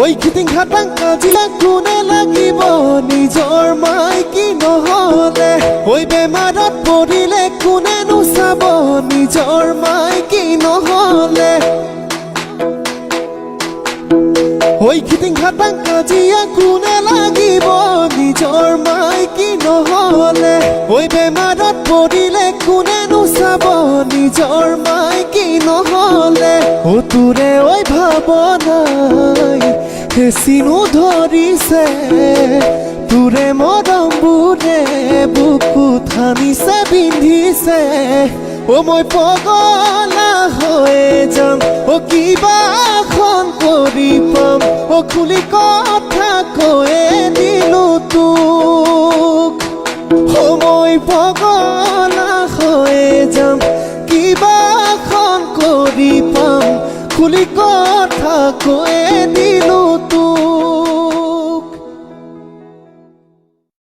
ওই খিটিং খাটাং কাজিয়া কোনে লাগিব নিজৰ মাইকী নহলে ওই বেমাৰত পৰিলে কোনেনো চাব নিজৰ মাইকী নহলে ওই খিটিং খাটাং কাজিয়া কোনে লাগিব নিজৰ মাইকী নহলে ওই বেমাৰত পৰিলে কোনেনো চাব নিজৰ মাইকী নহলে ও তোৰে ওই ভাৱনাই হেচিনো ধৰিছে তোৰে মৰমবোৰে বুকুত সানিছে বিন্ধিছে ও মই পগলা হৈ যাম ও কিবা এখন কৰি পাম ও খুলি কথা কৈয়ে দিলো তোক ও মই পগলা হৈ যাম কিবা এখন কৰি পাম খুলি কথা কৈয়ে দিলো